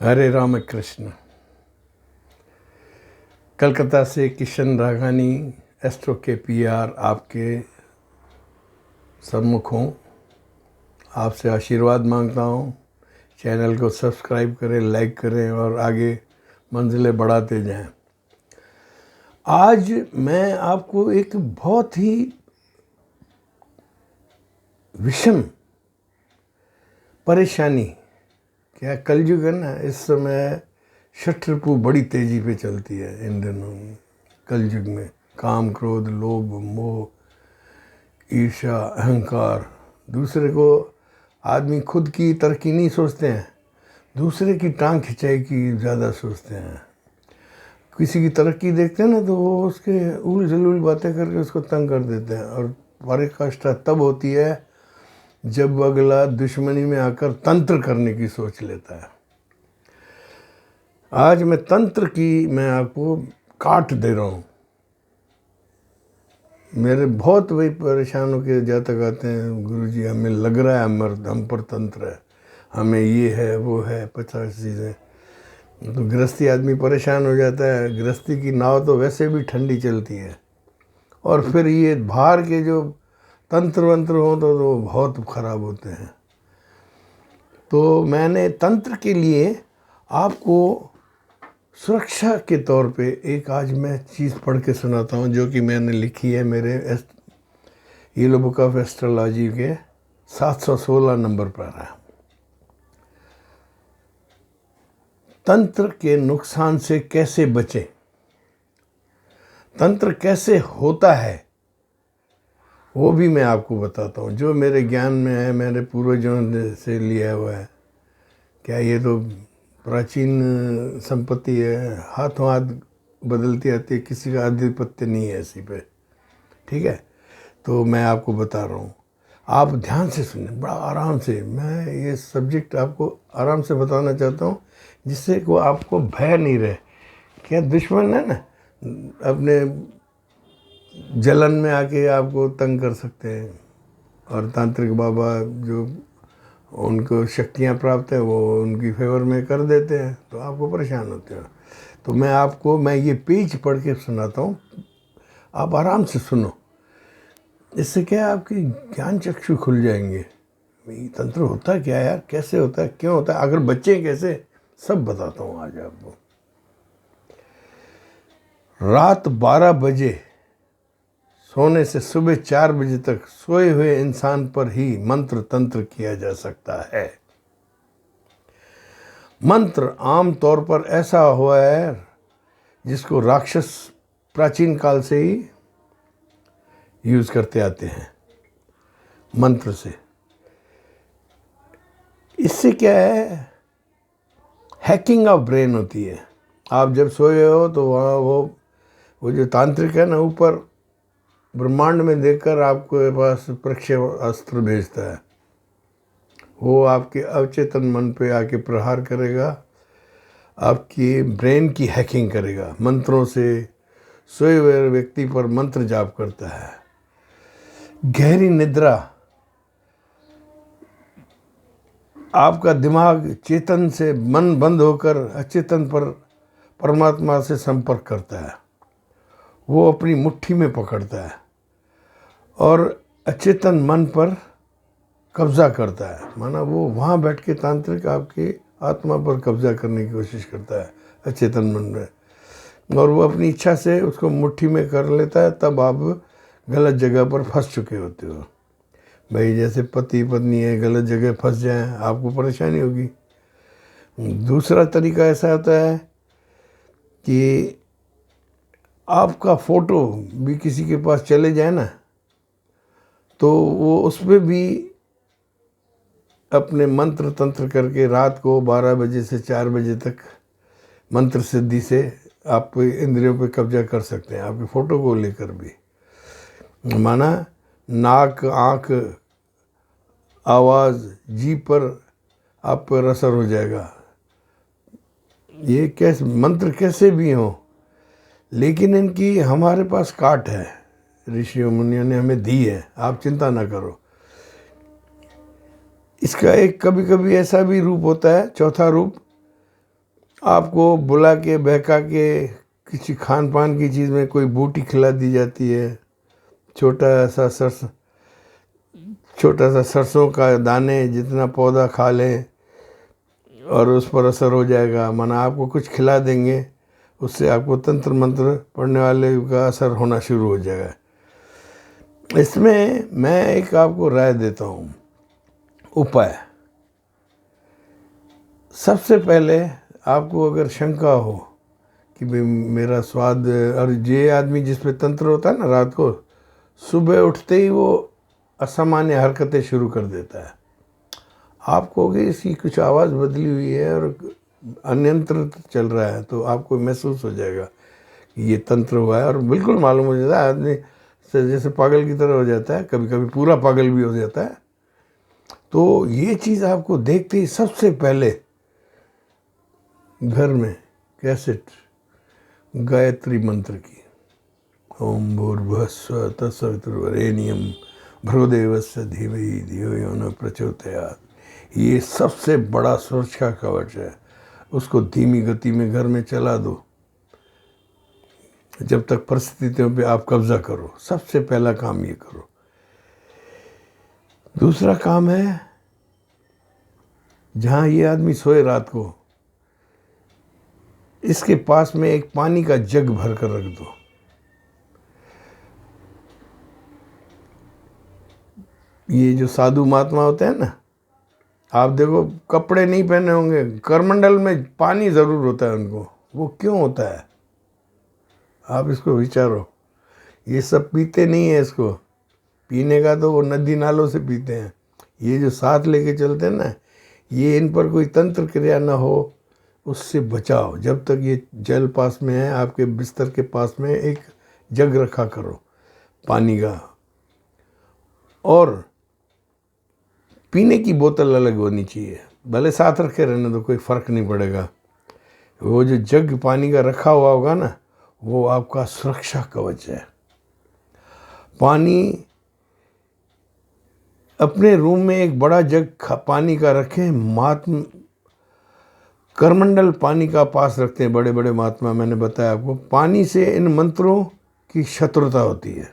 हरे राम कृष्ण। कलकत्ता से किशन राघानी एस्ट्रो के पीआर आपके सम्मुख हूँ। आपसे आशीर्वाद मांगता हूँ। चैनल को सब्सक्राइब करें, लाइक करें और आगे मंजिलें बढ़ाते जाएं। आज मैं आपको एक बहुत ही विषम परेशानी, क्या कलयुग है ना, इस समय शत्रपु बड़ी तेजी पे चलती है इन दिनों। कलयुग में काम, क्रोध, लोभ, मोह, ईर्ष्या, अहंकार, दूसरे को, आदमी खुद की तरक्की नहीं सोचते हैं, दूसरे की टांग खिंचाई की ज़्यादा सोचते हैं। किसी की तरक्की देखते हैं ना तो वो उसके उल जलूल बातें करके उसको तंग कर देते हैं। और पराकाष्ठा तब होती है जब अगला दुश्मनी में आकर तंत्र करने की सोच लेता है। आज मैं तंत्र की मैं आपको काट दे रहा हूँ। मेरे बहुत वही परेशान होकर जातक आते हैं, गुरुजी हमें लग रहा है हम पर तंत्र है, हमें ये है वो है 50 चीज़ें। तो गृहस्थी आदमी परेशान हो जाता है। गृहस्थी की नाव तो वैसे भी ठंडी चलती है, और फिर ये बाहर के जो तंत्र वंत्र हो तो बहुत ख़राब होते हैं। तो मैंने तंत्र के लिए आपको सुरक्षा के तौर पे एक आज मैं चीज़ पढ़ के सुनाता हूँ, जो कि मैंने लिखी है मेरे येलो बुक ऑफ एस्ट्रोलॉजी के 716 नंबर पर है। तंत्र के नुकसान से कैसे बचें, तंत्र कैसे होता है वो भी मैं आपको बताता हूँ, जो मेरे ज्ञान में है, मेरे पूर्वजों से लिया हुआ है। क्या ये तो प्राचीन संपत्ति है, हाथों हाथ बदलती आती है, किसी का आधिपत्य नहीं है इसी पे। ठीक है, तो मैं आपको बता रहा हूँ, आप ध्यान से सुने, बड़ा आराम से। मैं ये सब्जेक्ट आपको आराम से बताना चाहता हूँ, जिससे को आपको भय नहीं रहे। क्या दुश्मन है ना, अपने जलन में आके आपको तंग कर सकते हैं, और तांत्रिक बाबा जो उनको शक्तियाँ प्राप्त है वो उनकी फेवर में कर देते हैं, तो आपको परेशान होते हैं। तो मैं ये पेज पढ़ के सुनाता हूँ, आप आराम से सुनो। इससे क्या है, आपकी ज्ञान चक्षु खुल जाएंगे। ये तंत्र होता क्या है यार, कैसे होता है, क्यों होता है, अगर बच्चे कैसे, सब बताता हूँ आज आपको। रात 12 बजे सोने से सुबह 4 बजे तक सोए हुए इंसान पर ही मंत्र तंत्र किया जा सकता है। मंत्र आम तौर पर ऐसा हुआ है जिसको राक्षस प्राचीन काल से ही यूज करते आते हैं। मंत्र से इससे क्या है, हैकिंग ऑफ ब्रेन होती है। आप जब सोए हो तो वहाँ वो जो तांत्रिक है ना, ऊपर ब्रह्मांड में देखकर आपके पास प्रक्षेपास्त्र भेजता है। वो आपके अवचेतन मन पे आके प्रहार करेगा, आपकी ब्रेन की हैकिंग करेगा। मंत्रों से सोए हुए व्यक्ति पर मंत्र जाप करता है। गहरी निद्रा, आपका दिमाग चेतन से मन बंद होकर अचेतन पर परमात्मा से संपर्क करता है। वो अपनी मुट्ठी में पकड़ता है और अचेतन मन पर कब्जा करता है। माना वो वहाँ बैठ के तांत्रिक आपकी आत्मा पर कब्जा करने की कोशिश करता है अचेतन मन में, और वो अपनी इच्छा से उसको मुट्ठी में कर लेता है। तब आप गलत जगह पर फंस चुके होते हो। भाई जैसे पति पत्नी है, गलत जगह फंस जाए, आपको परेशानी होगी। दूसरा तरीका ऐसा होता है कि आपका फ़ोटो भी किसी के पास चले जाए ना, तो वो उस पर भी अपने मंत्र तंत्र करके रात को 12 बजे से 4 बजे तक मंत्र सिद्धि से आप इंद्रियों पे कब्जा कर सकते हैं, आपके फ़ोटो को लेकर भी। माना नाक, आँख, आवाज़, जीभ पर आप पर असर हो जाएगा। ये कैसे मंत्र कैसे भी हों, लेकिन इनकी हमारे पास काट है, ऋषियों मुनियों ने हमें दी है, आप चिंता ना करो। इसका एक कभी कभी ऐसा भी रूप होता है, चौथा रूप, आपको बुला के बहका के किसी खान पान की चीज़ में कोई बूटी खिला दी जाती है, छोटा सा सरसों का दाने जितना पौधा खा लें और उस पर असर हो जाएगा। माना आपको कुछ खिला देंगे, उससे आपको तंत्र मंत्र पढ़ने वाले का असर होना शुरू हो जाएगा। इसमें मैं एक आपको राय देता हूँ, उपाय। सबसे पहले आपको अगर शंका हो कि भाई मेरा स्वाद, और ये आदमी जिस पे तंत्र होता है ना, रात को सुबह उठते ही वो असामान्य हरकतें शुरू कर देता है। आप कहोगे इसकी कुछ आवाज़ बदली हुई है और अनियंत्रित चल रहा है, तो आपको महसूस हो जाएगा कि ये तंत्र हुआ है, और बिल्कुल मालूम हो जाता है। आदमी से जैसे पागल की तरह हो जाता है, कभी कभी पूरा पागल भी हो जाता है। तो ये चीज़ आपको देखते ही सबसे पहले घर में कैसेट गायत्री मंत्र की, ओम भूर्भुवस्सुवः तत्सवितुर्वरेण्यं भर्गोदेवस्य धीमहि धियो यो न प्रचोदयात्, ये सबसे बड़ा सुरक्षा कवच है। उसको धीमी गति में घर में चला दो जब तक परिस्थितियों पे आप कब्जा करो। सबसे पहला काम ये करो। दूसरा काम है, जहाँ ये आदमी सोए रात को, इसके पास में एक पानी का जग भर कर रख दो। ये जो साधु महात्मा होते हैं ना, आप देखो कपड़े नहीं पहने होंगे, करमंडल में पानी ज़रूर होता है उनको। वो क्यों होता है, आप इसको विचारो। ये सब पीते नहीं है इसको, पीने का तो वो नदी नालों से पीते हैं। ये जो साथ लेके चलते हैं ना, ये इन पर कोई तंत्र क्रिया ना हो, उससे बचाओ। जब तक ये जल पास में है, आपके बिस्तर के पास में एक जग रखा करो पानी का, और पीने की बोतल अलग होनी चाहिए। भले साथ रखे रहने तो कोई फ़र्क नहीं पड़ेगा। वो जो जग पानी का रखा हुआ होगा ना, वो आपका सुरक्षा कवच है। पानी अपने रूम में एक बड़ा जग पानी का रखें। महात्मा करमंडल पानी का पास रखते हैं बड़े बड़े महात्मा। मैंने बताया आपको, पानी से इन मंत्रों की शत्रुता होती है।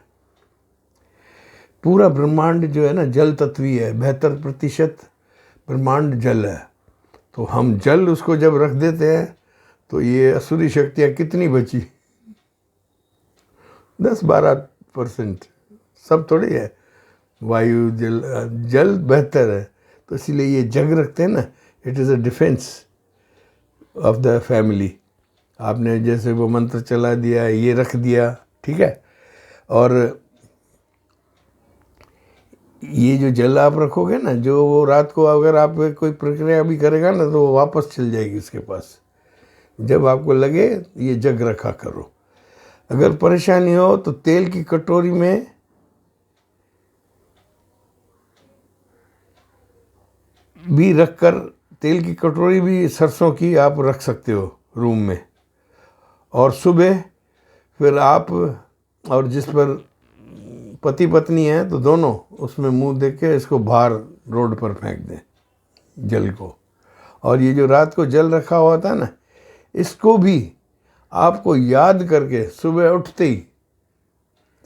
पूरा ब्रह्मांड जो है ना, जल तत्वी है। 72% ब्रह्मांड जल है। तो हम जल उसको जब रख देते हैं, तो ये असुरी शक्तियाँ कितनी बची? 10-12%। सब थोड़ी है। वायु जल बेहतर है। तो इसीलिए ये जग रखते हैं ना, it is a defence of the family. आपने जैसे वो मंत्र चला दिया, ये रख दिया, ठीक है। और ये जो जल आप रखोगे ना, जो वो रात को अगर आप कोई प्रक्रिया भी करेगा ना, तो वो वापस चल जाएगी उसके पास। जब आपको लगे, ये जग रखा करो। अगर परेशानी हो तो तेल की कटोरी में भी रखकर, तेल की कटोरी भी सरसों की आप रख सकते हो रूम में। और सुबह फिर आप, और जिस पर पति पत्नी है तो दोनों उसमें मुंह देख के इसको बाहर रोड पर फेंक दें जल को। और ये जो रात को जल रखा हुआ था ना, इसको भी आपको याद करके सुबह उठते ही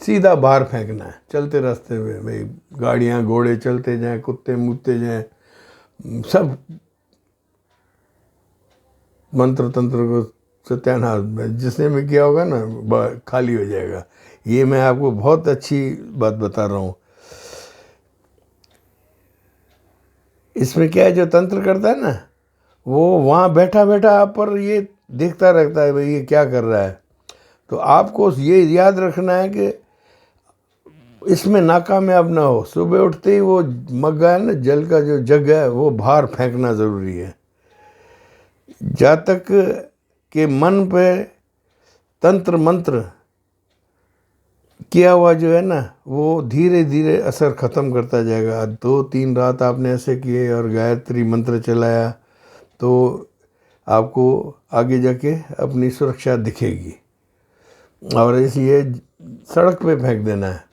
सीधा बाहर फेंकना है। चलते रास्ते में भाई गाड़ियाँ घोड़े चलते जाएं, कुत्ते मुतते जाएं, सब मंत्र तंत्र को सत्यानाश जिसने भी किया होगा ना, खाली हो जाएगा। ये मैं आपको बहुत अच्छी बात बता रहा हूँ। इसमें क्या है, जो तंत्र करता है ना, वो वहाँ बैठा बैठा आप पर ये देखता रहता है भाई ये क्या कर रहा है। तो आपको ये याद रखना है कि इसमें नाकामयाब ना हो। सुबह उठते ही वो मग्गा है ना, जल का जो जग है, वो बाहर फेंकना ज़रूरी है। जातक के मन पे तंत्र मंत्र किया हुआ जो है ना, वो धीरे धीरे असर ख़त्म करता जाएगा। 2-3 रात आपने ऐसे किए और गायत्री मंत्र चलाया, तो आपको आगे जाके अपनी सुरक्षा दिखेगी। और इसलिए सड़क पे फेंक देना है।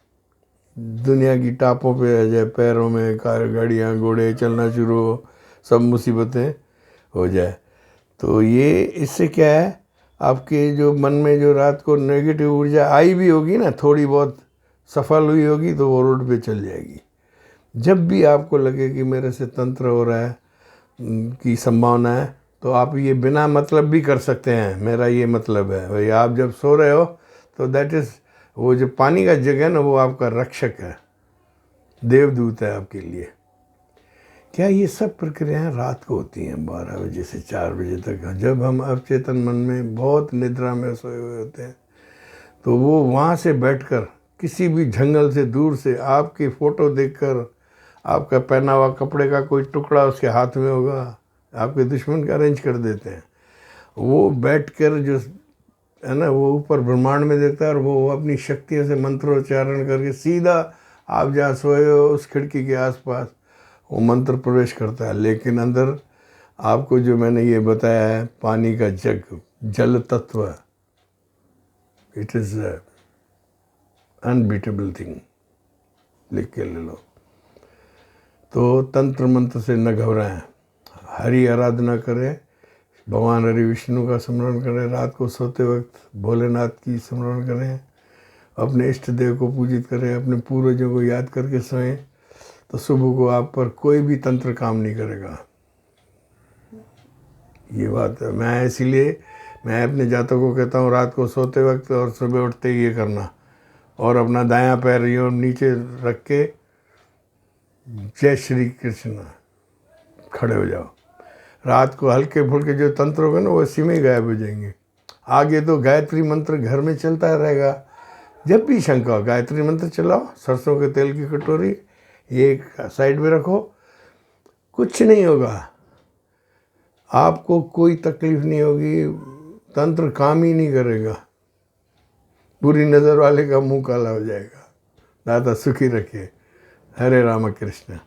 दुनिया की टापों पे आ जाए, पैरों में कार गाड़ियाँ घोड़े चलना शुरू हो, सब मुसीबतें हो जाए। तो ये इससे क्या है, आपके जो मन में जो रात को नेगेटिव ऊर्जा आई भी होगी ना, थोड़ी बहुत सफल हुई होगी, तो वो रोड पे चल जाएगी। जब भी आपको लगे कि मेरे से तंत्र हो रहा है की संभावना है, तो आप ये बिना मतलब भी कर सकते हैं। मेरा ये मतलब है भाई, आप जब सो रहे हो तो दैट इज़, वो जो पानी का जग है ना, वो आपका रक्षक है, देवदूत है आपके लिए। क्या ये सब प्रक्रियाएं रात को होती हैं 12 बजे से 4 बजे तक, जब हम अवचेतन मन में बहुत निद्रा में सोए हुए होते हैं। तो वो वहाँ से बैठकर किसी भी जंगल से दूर से आपकी फ़ोटो देखकर, आपका पहना हुआ कपड़े का कोई टुकड़ा उसके हाथ में होगा, आपके दुश्मन का अरेंज कर देते हैं। वो बैठकर जो है ना, वो ऊपर ब्रह्मांड में देखता है, और वो अपनी शक्तियों से मंत्रोच्चारण करके सीधा आप जहाँ सोए हो उस खिड़की के आसपास वो मंत्र प्रवेश करता है। लेकिन अंदर आपको जो मैंने ये बताया है, पानी का जग, जल तत्व, इट इज़ अनबीटेबल थिंग, लिख के ले लो। तो तंत्र मंत्र से न घबराएं, हरि आराधना करें, भगवान हरि विष्णु का स्मरण करें, रात को सोते वक्त भोलेनाथ की स्मरण करें, अपने इष्ट देव को पूजित करें, अपने पूर्वजों को याद करके सोएं, तो सुबह को आप पर कोई भी तंत्र काम नहीं करेगा। ये बात है। मैं इसीलिए मैं अपने जातकों को कहता हूँ, रात को सोते वक्त और सुबह उठते ही ये करना, और अपना दायां पैर यूँ नीचे रख के जय श्री कृष्ण खड़े हो जाओ। रात को हल्के फुल्के जो तंत्र होगा ना, वो इसी में ही गायब हो जाएंगे। आगे तो गायत्री मंत्र घर में चलता रहेगा। जब भी शंका हो, गायत्री मंत्र चलाओ, सरसों के तेल की कटोरी ये साइड में रखो, कुछ नहीं होगा, आपको कोई तकलीफ नहीं होगी, तंत्र काम ही नहीं करेगा, बुरी नज़र वाले का मुंह काला हो जाएगा। दादा सुखी रखिए। हरे राम कृष्ण।